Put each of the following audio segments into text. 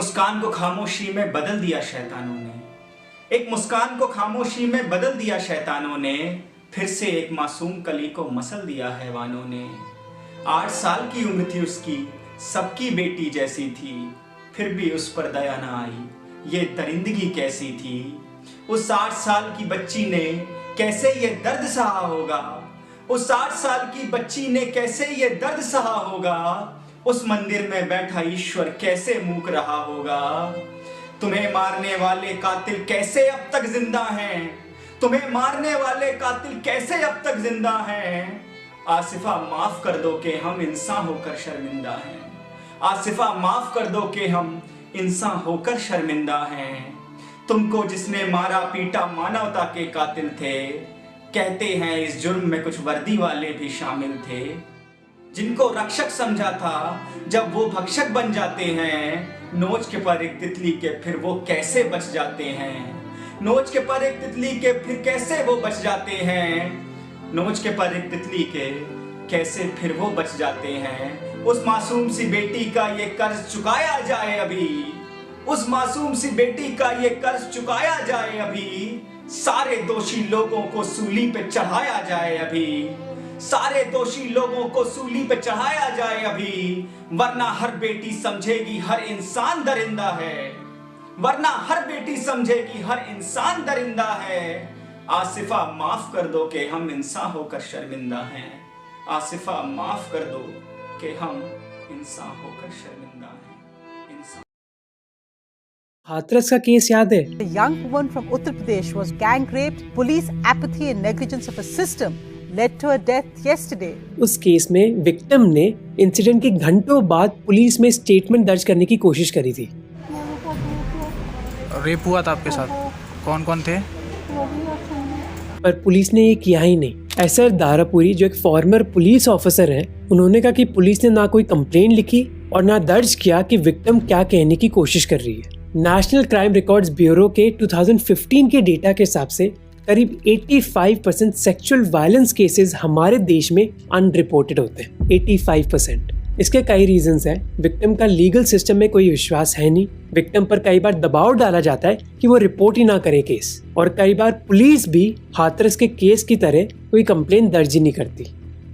मुस्कान को खामोशी में बदल दिया शैतानों ने। एक मुस्कान को खामोशी में बदल दिया शैतानों ने। फिर से एक मासूम कली को मसल दिया हैवानों ने। 8 साल की उम्र थी उसकी, सबकी बेटी जैसी थी, फिर भी उस पर दया न आई। ये दरिंदगी कैसी थी। उस 8 साल की बच्ची ने कैसे ये दर्द सहा होगा। उस 8 साल की बच्ची ने कैसे ये दर्द सहा होगा। उस मंदिर में बैठा ईश्वर कैसे मूक रहा होगा। तुम्हें मारने वाले कातिल कैसे अब तक जिंदा हैं। तुम्हें मारने वाले कातिल कैसे अब तक जिंदा हैं। आसिफा माफ कर दो कि हम इंसान होकर शर्मिंदा हैं। आसिफा माफ कर दो कि हम इंसान होकर शर्मिंदा हैं। तुमको जिसने मारा पीटा मानवता के कातिल थे। कहते हैं इस जुर्म में कुछ वर्दी वाले भी शामिल थे। जिनको रक्षक समझा था जब वो भक्षक बन जाते हैं। नोच के पर एक तितली के फिर वो कैसे बच जाते हैं। नोच के पर एक तितली के फिर कैसे वो बच जाते हैं। नोच के पर एक तितली के कैसे फिर वो बच जाते हैं। उस मासूम सी बेटी का ये कर्ज चुकाया जाए अभी। उस मासूम सी बेटी का ये कर्ज चुकाया जाए अभी। सारे दोषी लोगों को सूली पे चढ़ाया जाए अभी। सारे दोषी लोगों को सूली पे चढ़ाया जाए अभी। वरना हर बेटी समझेगी हर इंसान दरिंदा है। वरना हर बेटी समझेगी हर इंसान दरिंदा है। आसिफा माफ कर दो कि हम इंसान होकर शर्मिंदा हैं। आसिफा माफ कर दो कि हम इंसान होकर शर्मिंदा हैं। इंसान हाथरस का केस याद है? A young woman from Uttar Pradesh was gang raped. Police apathy and negligence of a system led to her death yesterday. उस केस में विक्टिम ने इंसिडेंट के घंटों बाद पुलिस में स्टेटमेंट दर्ज करने की कोशिश करी थी। रेप हुआ था आपके साथ? कौन कौन थे? पर पुलिस ने ये किया ही नहीं। एसआर दारापुरी जो एक फॉर्मर पुलिस ऑफिसर हैं, उन्होंने कहा कि पुलिस ने ना कोई कंप्लेंट लिखी और ना दर्ज किया कि विक्टिम क्या कहने की कोशिश कर रही है। नेशनल क्राइम रिकॉर्ड्स ब्यूरो के 2015 के डेटा के हिसाब से करीब 85% सेक्सुअल वायलेंस केसेस हमारे देश में अनरिपोर्टेड होते हैं। 85%। इसके कई रीजंस हैं। विक्टिम का लीगल सिस्टम में कोई विश्वास है नहीं। विक्टिम पर कई बार दबाव डाला जाता है कि वो रिपोर्ट ही ना करे केस, और कई बार पुलिस भी हाथरस के केस की तरह कोई कंप्लेन दर्ज ही नहीं करती।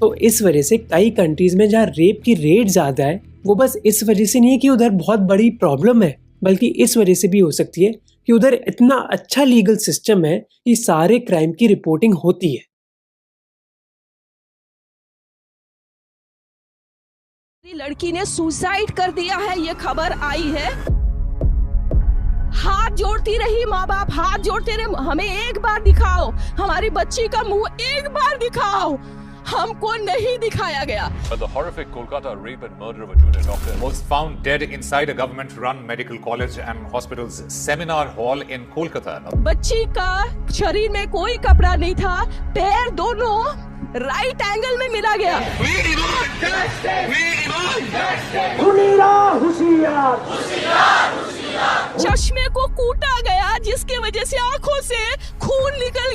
तो इस वजह से कई कंट्रीज में जहाँ रेप की रेट ज्यादा है, वो बस इस वजह से नहीं है कि उधर बहुत बड़ी प्रॉब्लम है, बल्कि इस वजह से भी हो सकती है कि उधर इतना अच्छा लीगल सिस्टम है कि सारे क्राइम की रिपोर्टिंग होती है। लड़की ने सुसाइड कर दिया है, ये खबर आई है। हाथ जोड़ती रही माँ बाप, हाथ जोड़ते रहे, हमें एक बार दिखाओ, हमारी बच्ची का मुंह एक बार दिखाओ। हमको नहीं दिखाया गया। But the horrific Kolkata rape and murder of a junior doctor was found dead inside a government-run medical college and hospital's seminar hall in Kolkata. बच्ची का शरीर में कोई कपड़ा नहीं था, पैर दोनों राइट एंगल में मिला गया। चश्मे को कूटा गया, जिसकी वजह से आंखों से खून निकल